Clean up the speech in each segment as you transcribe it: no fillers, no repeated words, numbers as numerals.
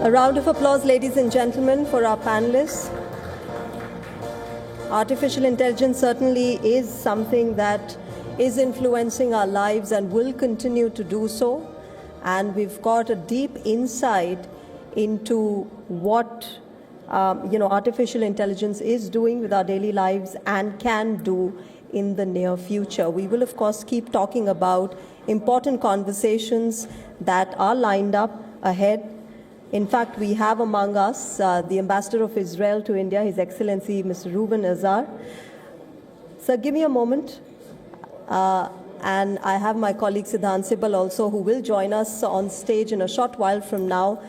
A round of applause, ladies and gentlemen, for our panelists. Artificial intelligence certainly is something that is influencing our lives and will continue to do so. And we've got a deep insight into what artificial intelligence is doing with our daily lives and can do in the near future. We will, of course, keep talking about important conversations that are lined up ahead. In fact, we have among us the Ambassador of Israel to India, His Excellency Mr. Reuven Azar. Sir, give me a moment. And I have my colleague Siddhant Sibal also, who will join us on stage in a short while from now.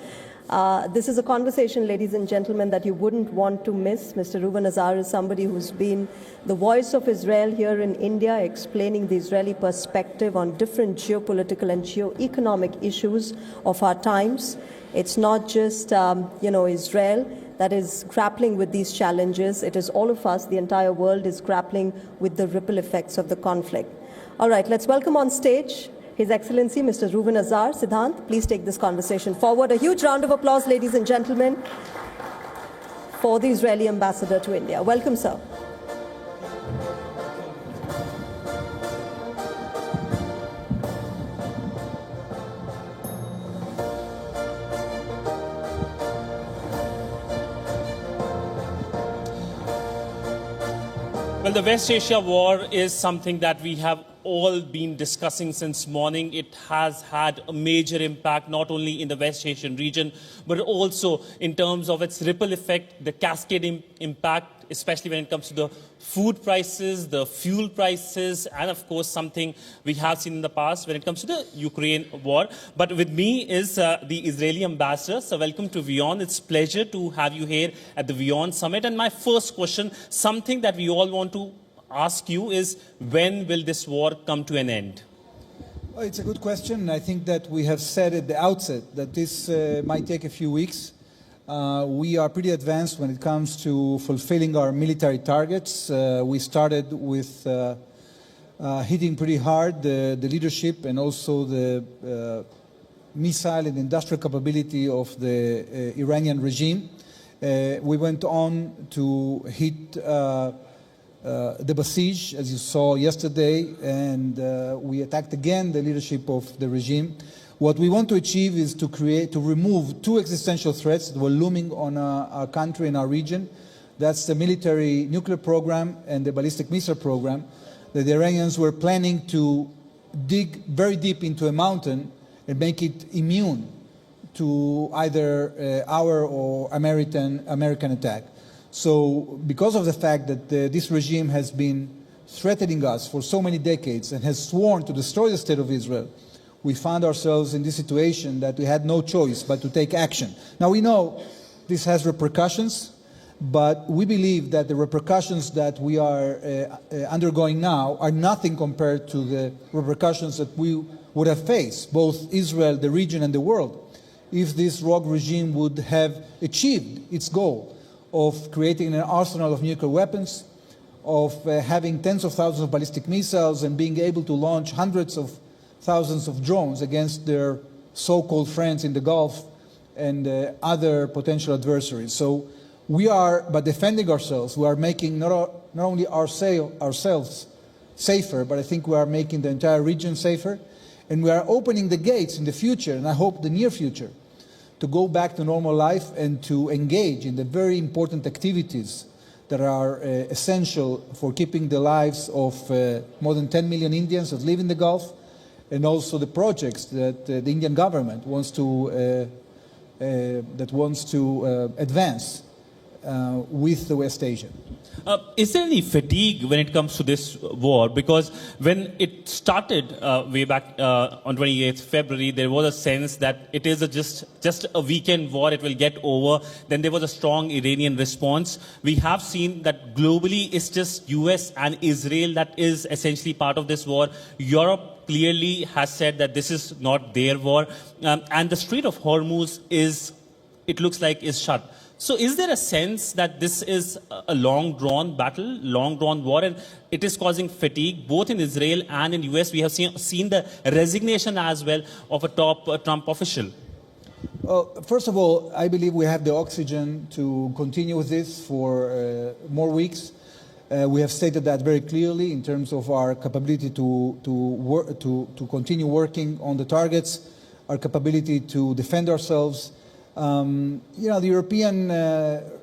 This is a conversation, ladies and gentlemen, that you wouldn't want to miss. Mr. Reuven Azar is somebody who's been the voice of Israel here in India, explaining the Israeli perspective on different geopolitical and geo-economic issues of our times. It's not just, Israel that is grappling with these challenges. It is all of us. The entire world is grappling with the ripple effects of the conflict. All right, let's welcome on stage His Excellency Mr. Reuven Azar. Siddhant, please take this conversation forward. A huge round of applause, ladies and gentlemen, for the Israeli ambassador to India. Welcome, sir. Well, the West Asia war is something that we have all been discussing since morning. It has had a major impact not only in the West Asian region, but also in terms of its ripple effect, the cascading impact, especially when it comes to the food prices, the fuel prices, and of course something we have seen in the past when it comes to the Ukraine war. But with me is the Israeli ambassador. So welcome to WION. It's a pleasure to have you here at the WION Summit. And my first question, something that we all want to ask you is, when will this war come to an end? Well, it's a good question. I think that we have said at the outset that this might take a few weeks. We are pretty advanced when it comes to fulfilling our military targets. We started with hitting pretty hard the leadership and also the missile and industrial capability of the Iranian regime. We went on to hit the Basij, as you saw yesterday, and we attacked again the leadership of the regime. What we want to achieve is to remove two existential threats that were looming on our country and our region. That's the military nuclear program and the ballistic missile program. The Iranians were planning to dig very deep into a mountain and make it immune to either our or American attack. So because of the fact that this regime has been threatening us for so many decades and has sworn to destroy the state of Israel, we found ourselves in this situation that we had no choice but to take action. Now we know this has repercussions, but we believe that the repercussions that we are undergoing now are nothing compared to the repercussions that we would have faced, both Israel, the region, and the world, if this rogue regime would have achieved its goal of creating an arsenal of nuclear weapons, of having tens of thousands of ballistic missiles and being able to launch hundreds of thousands of drones against their so-called friends in the Gulf and other potential adversaries. So we are, by defending ourselves, we are making not only ourselves safer, but I think we are making the entire region safer. And we are opening the gates in the future, and I hope the near future, to go back to normal life and to engage in the very important activities that are essential for keeping the lives of more than 10 million Indians that live in the Gulf, and also the projects that the Indian government wants to advance with the West Asia. Is there any fatigue when it comes to this war? Because when it started way back on 28th February, there was a sense that it is just a weekend war, it will get over. Then there was a strong Iranian response. We have seen that globally it's just US and Israel that is essentially part of this war. Europe clearly has said that this is not their war. And the Strait of Hormuz it looks like is shut. So is there a sense that this is a long-drawn battle, long-drawn war, and it is causing fatigue both in Israel and in US? We have seen the resignation as well of a top Trump official. Well, first of all, I believe we have the oxygen to continue with this for more weeks. We have stated that very clearly in terms of our capability to continue working on the targets, our capability to defend ourselves. The European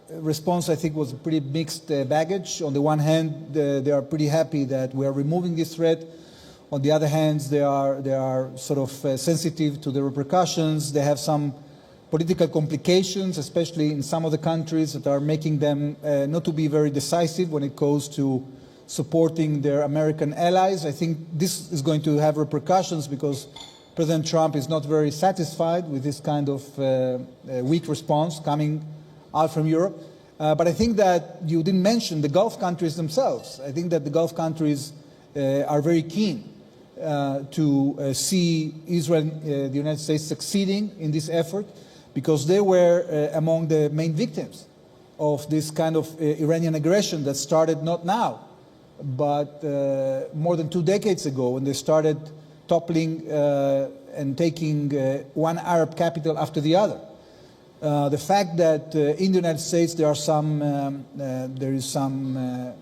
response, I think, was a pretty mixed baggage. On the one hand, they are pretty happy that we are removing this threat. On the other hand, they are sort of sensitive to the repercussions. They have some political complications, especially in some of the countries, that are making them not to be very decisive when it goes to supporting their American allies. I think this is going to have repercussions because President Trump is not very satisfied with this kind of weak response coming out from Europe. But I think that you didn't mention the Gulf countries themselves. I think that the Gulf countries are very keen to see Israel, the United States, succeeding in this effort, because they were among the main victims of this kind of Iranian aggression that started not now, but more than 2 decades ago, when they started toppling and taking one Arab capital after the other. The fact that in the United States there is some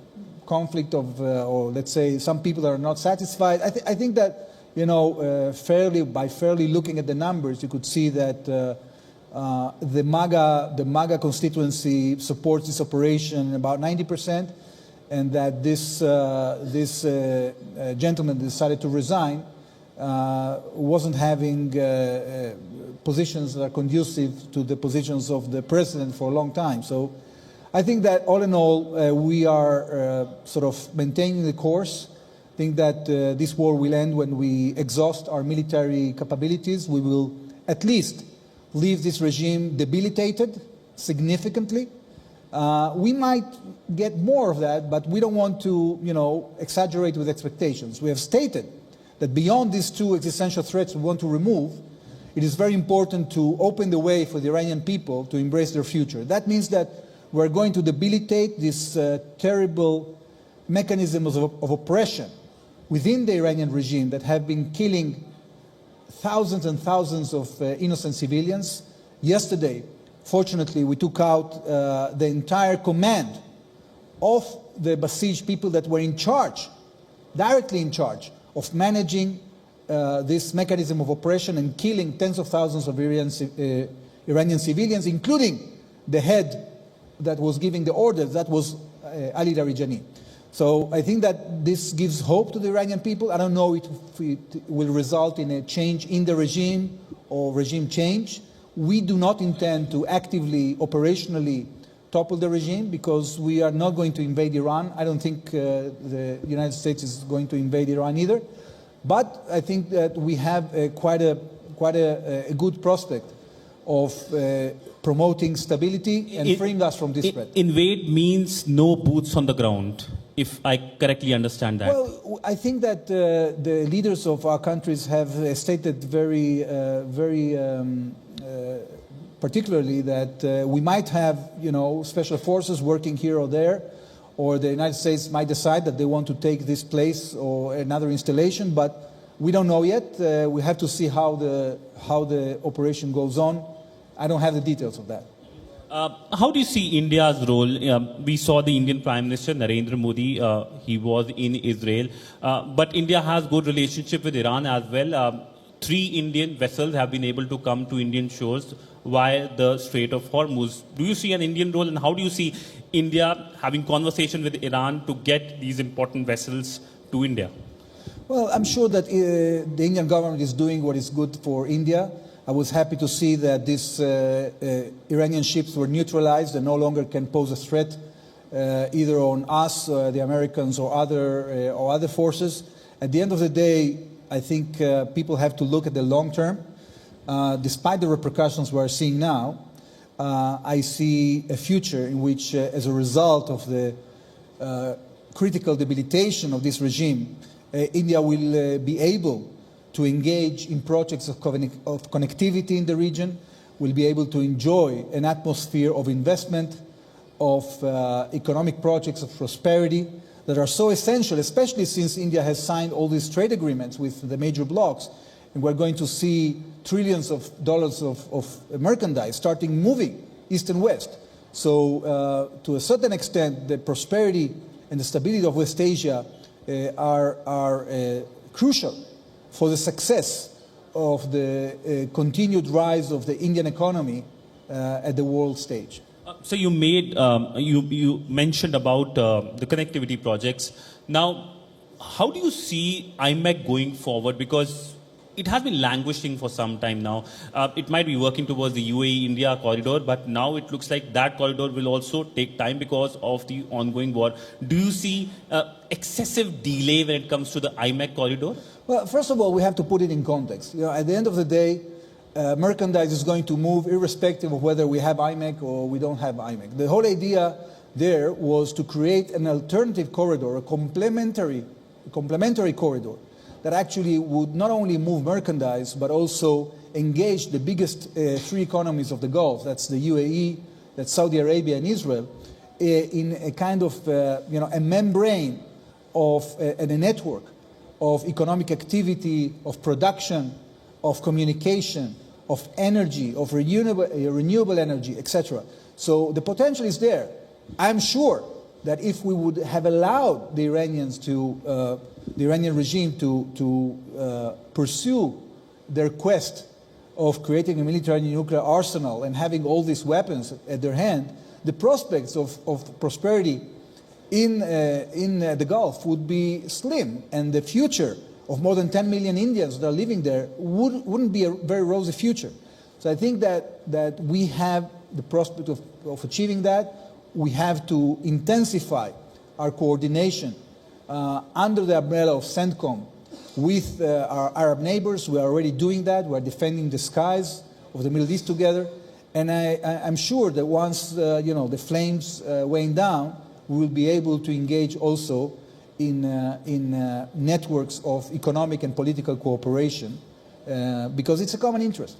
conflict of, or let's say, some people that are not satisfied. I think that, by fairly looking at the numbers, you could see that the MAGA constituency supports this operation about 90%, and that this gentleman decided to resign wasn't having positions that are conducive to the positions of the president for a long time. So I think that all in all, we are sort of maintaining the course. I think that this war will end when we exhaust our military capabilities. We will at least leave this regime debilitated significantly. We might get more of that, but we don't want to, exaggerate with expectations. We have stated that beyond these two existential threats we want to remove, it is very important to open the way for the Iranian people to embrace their future. That means that we're going to debilitate this terrible mechanisms of oppression within the Iranian regime that have been killing thousands and thousands of innocent civilians. Yesterday, fortunately, we took out the entire command of the Basij people that were in charge, directly in charge, of managing this mechanism of oppression and killing tens of thousands of Iranian civilians, including the head that was giving the orders, that was Ali Larijani. So I think that this gives hope to the Iranian people. I don't know if it will result in a change in the regime or regime change. We do not intend to actively, operationally topple the regime, because we are not going to invade Iran. I don't think the United States is going to invade Iran either. But I think that we have quite a good prospect of promoting stability and freeing us from this threat. Invade means no boots on the ground, if I correctly understand that. Well, I think that the leaders of our countries have stated very particularly that we might have, special forces working here or there, or the United States might decide that they want to take this place or another installation, but we don't know yet. We have to see how the operation goes on. I don't have the details of that. How do you see India's role? We saw the Indian Prime Minister Narendra Modi. He was in Israel, but India has good relationship with Iran as well. 3 Indian vessels have been able to come to Indian shores via the Strait of Hormuz. Do you see an Indian role, and how do you see India having conversation with Iran to get these important vessels to India? Well, I'm sure that the Indian government is doing what is good for India. I was happy to see that these Iranian ships were neutralized and no longer can pose a threat either on us, the Americans, or other forces. At the end of the day, I think people have to look at the long term. Despite the repercussions we are seeing now, I see a future in which, as a result of the critical debilitation of this regime, India will be able to engage in projects of connectivity in the region, will be able to enjoy an atmosphere of investment, of economic projects of prosperity that are so essential, especially since India has signed all these trade agreements with the major blocs. And we're going to see trillions of dollars of merchandise starting moving east and west. So to a certain extent, the prosperity and the stability of West Asia are crucial for the success of the continued rise of the Indian economy at the world stage. So you made you mentioned about the connectivity projects. Now, how do you see IMAC going forward? Because it has been languishing for some time now. It might be working towards the UAE-India corridor, but now it looks like that corridor will also take time because of the ongoing war. Do you see excessive delay when it comes to the IMAC corridor? Well, first of all, we have to put it in context. You know, at the end of the day, merchandise is going to move irrespective of whether we have IMAC or we don't have IMAC. The whole idea there was to create an alternative corridor, a complementary corridor that actually would not only move merchandise but also engage the biggest three economies of the Gulf, that's the UAE, that's Saudi Arabia and Israel, in a kind of a membrane of and a network of economic activity, of production, of communication, of energy, of renewable energy, etc. So the potential is there. I'm sure that if we would have allowed the Iranians to, the Iranian regime to pursue their quest of creating a military nuclear arsenal and having all these weapons at their hand, the prospects of prosperity in the Gulf would be slim, and the future of more than 10 million Indians that are living there wouldn't be a very rosy future. So I think that we have the prospect of achieving that. We have to intensify our coordination under the umbrella of CENTCOM with our Arab neighbors. We are already doing that. We are defending the skies of the Middle East together. And I'm sure that once the flames wane down, we will be able to engage also in networks of economic and political cooperation because it's a common interest.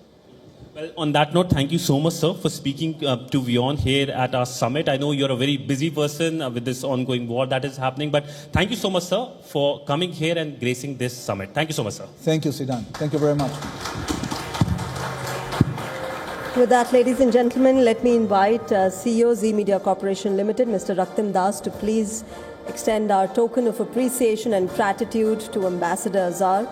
Well, on that note, thank you so much, sir, for speaking to WION here at our summit. I know you're a very busy person with this ongoing war that is happening, but thank you so much, sir, for coming here and gracing this summit. Thank you so much, sir. Thank you, Sidan. Thank you very much. With that, ladies and gentlemen, let me invite CEO Z Media Corporation Limited, Mr. Reuven Das, to please extend our token of appreciation and gratitude to Ambassador Azar.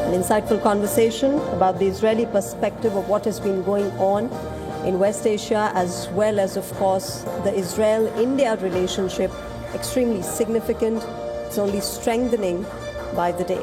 An insightful conversation about the Israeli perspective of what has been going on in West Asia, as well as, of course, the Israel-India relationship, extremely significant. It's only strengthening by the day.